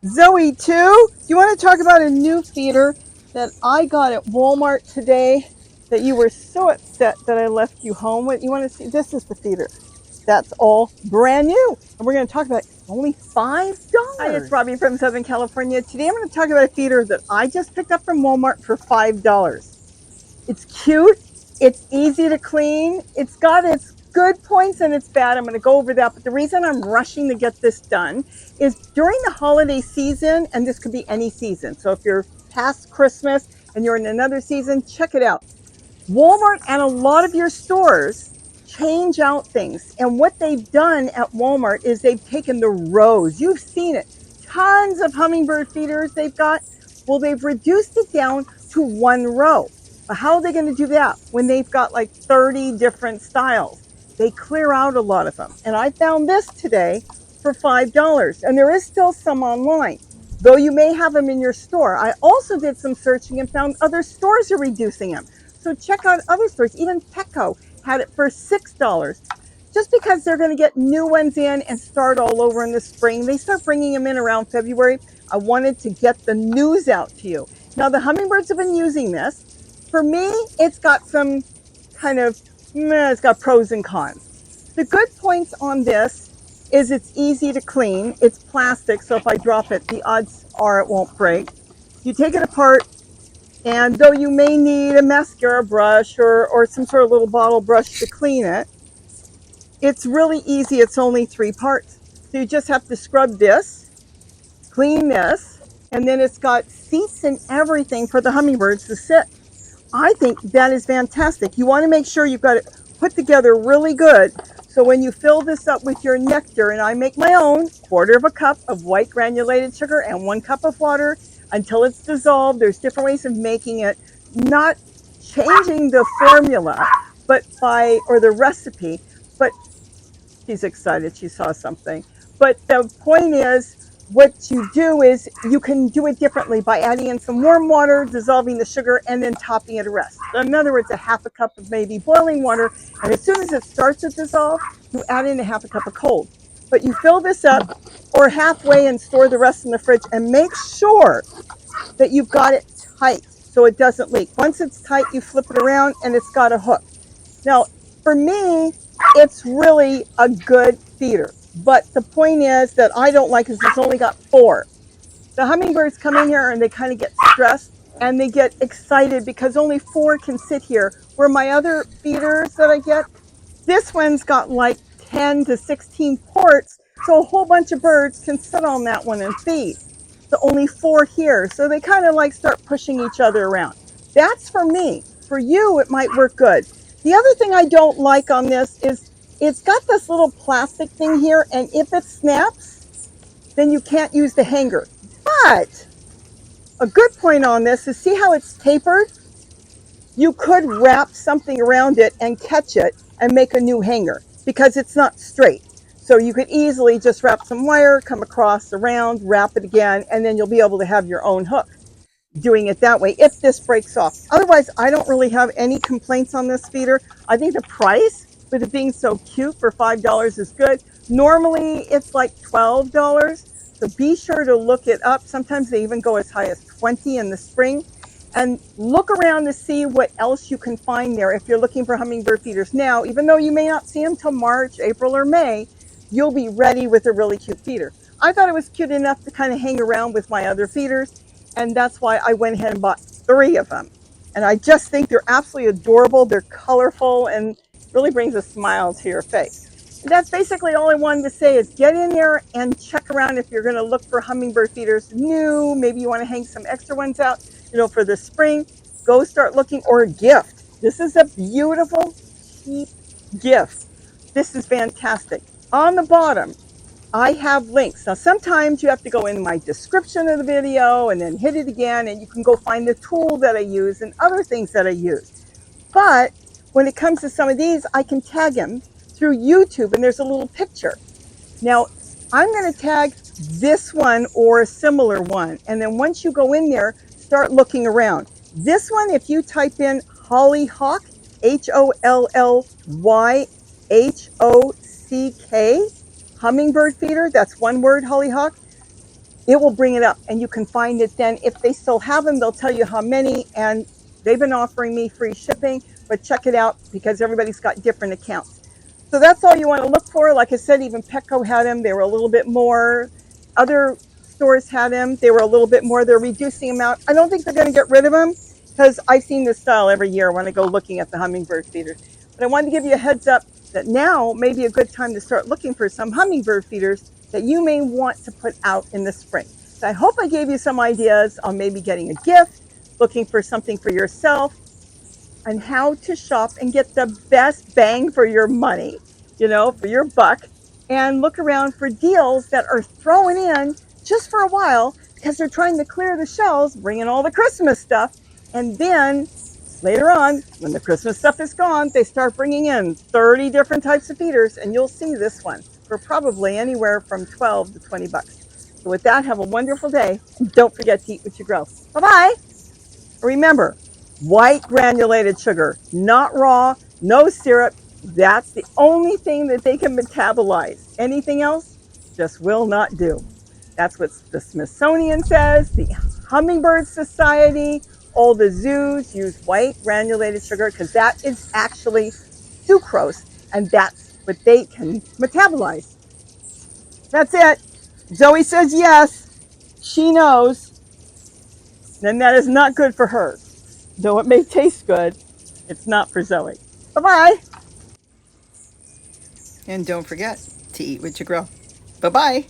Zoe too. Do you want to talk about a new feeder that I got at Walmart today that you were so upset that I left you home with? You want to see? This is the feeder. That's all brand new. And we're going to talk about only $5. Hi, it's Robbie from Southern California. Today I'm going to talk about a feeder that I just picked up from Walmart for $5. It's cute. It's easy to clean. It's got its good points and its bad. I'm going to go over that. But the reason I'm rushing to get this done is during the holiday season, and this could be any season. So if you're past Christmas and you're in another season, check it out. Walmart and a lot of your stores change out things. And what they've done at Walmart is they've taken the rows. You've seen it. Tons of hummingbird feeders they've got. Well, they've reduced it down to one row. But how are they going to do that when they've got like 30 different styles? They clear out a lot of them. And I found this today for $5. And there is still some online, though you may have them in your store. I also did some searching and found other stores are reducing them. So check out other stores. Even Petco had it for $6. Just because they're going to get new ones in and start all over in the spring. They start bringing them in around February. I wanted to get the news out to you. Now, the hummingbirds have been using this. For me, it's got some kind of, it's got pros and cons. The good points on this is it's easy to clean. It's plastic, so if I drop it, the odds are it won't break. You take it apart, and though you may need a mascara brush or some sort of little bottle brush to clean it, it's really easy. It's only 3 parts. So you just have to scrub this, clean this, and then it's got seats and everything for the hummingbirds to sit. I think that is fantastic. You want to make sure you've got it put together really good. So when you fill this up with your nectar, and I make my own, 1/4 cup of white granulated sugar and 1 cup of water until it's dissolved. There's different ways of making it, not changing the formula, or the recipe, but she's excited. She saw something. But the point is, what you do is you can do it differently by adding in some warm water, dissolving the sugar, and then topping it a rest. So in other words, a 1/2 cup of maybe boiling water, and as soon as it starts to dissolve, you add in a 1/2 cup of cold. But you fill this up or halfway and store the rest in the fridge, and make sure that you've got it tight so it doesn't leak. Once it's tight, you flip it around and it's got a hook. Now, for me, it's really a good feeder. But the point is that I don't like is it's only got 4. The hummingbirds come in here and they kind of get stressed and they get excited because only 4 can sit here. Where my other feeders that I get, this one's got like 10 to 16 ports, so a whole bunch of birds can sit on that one and feed. So only 4 here, so they kind of like start pushing each other around. That's for me. For you, it might work good. The other thing I don't like on this is it's got this little plastic thing here, and if it snaps, then you can't use the hanger. But a good point on this is see how it's tapered? You could wrap something around it and catch it and make a new hanger because it's not straight. So you could easily just wrap some wire, come across around, wrap it again, and then you'll be able to have your own hook doing it that way if this breaks off. Otherwise, I don't really have any complaints on this feeder. I think the price, with it being so cute, for $5 is good. Normally, it's like $12. So be sure to look it up. Sometimes they even go as high as $20 in the spring. And look around to see what else you can find there if you're looking for hummingbird feeders. Now, even though you may not see them till March, April, or May, you'll be ready with a really cute feeder. I thought it was cute enough to kind of hang around with my other feeders, and that's why I went ahead and bought 3 of them. And I just think they're absolutely adorable. They're colorful and really brings a smile to your face. And that's basically all I wanted to say is get in there and check around if you're going to look for hummingbird feeders new. Maybe you want to hang some extra ones out, for the spring. Go start looking, or a gift. This is a beautiful, cheap gift. This is fantastic. On the bottom, I have links. Now, sometimes you have to go in my description of the video and then hit it again, and you can go find the tool that I use and other things that I use. But when it comes to some of these, I can tag them through YouTube, and there's a little picture. Now, I'm going to tag this one or a similar one, and then once you go in there, start looking around. This one, if you type in hollyhock, HOLLYHOCK, hummingbird feeder, that's one word, hollyhock, it will bring it up, and you can find it then. If they still have them, they'll tell you how many, and they've been offering me free shipping, but check it out because everybody's got different accounts. So that's all you want to look for. Like I said, even Petco had them. They were a little bit more. Other stores had them. They were a little bit more. They're reducing them out. I don't think they're going to get rid of them because I've seen this style every year when I go looking at the hummingbird feeders. But I wanted to give you a heads up that now may be a good time to start looking for some hummingbird feeders that you may want to put out in the spring. So I hope I gave you some ideas on maybe getting a gift, looking for something for yourself, and how to shop and get the best bang for your money, for your buck, and look around for deals that are thrown in just for a while because they're trying to clear the shelves, bring in all the Christmas stuff, and then later on, when the Christmas stuff is gone, they start bringing in 30 different types of feeders, and you'll see this one for probably anywhere from 12 to 20 bucks. So with that, have a wonderful day, and don't forget to eat what you grow. Bye-bye. Remember, white granulated sugar, not raw, no syrup. That's the only thing that they can metabolize. Anything else just will not do. That's what the Smithsonian says, the Hummingbird Society, all the zoos use white granulated sugar because that is actually sucrose, and that's what they can metabolize. That's it. Zoe says yes. She knows. Then that is not good for her. Though it may taste good, it's not for Zoe. Bye-bye. And don't forget to eat what you grow. Bye-bye.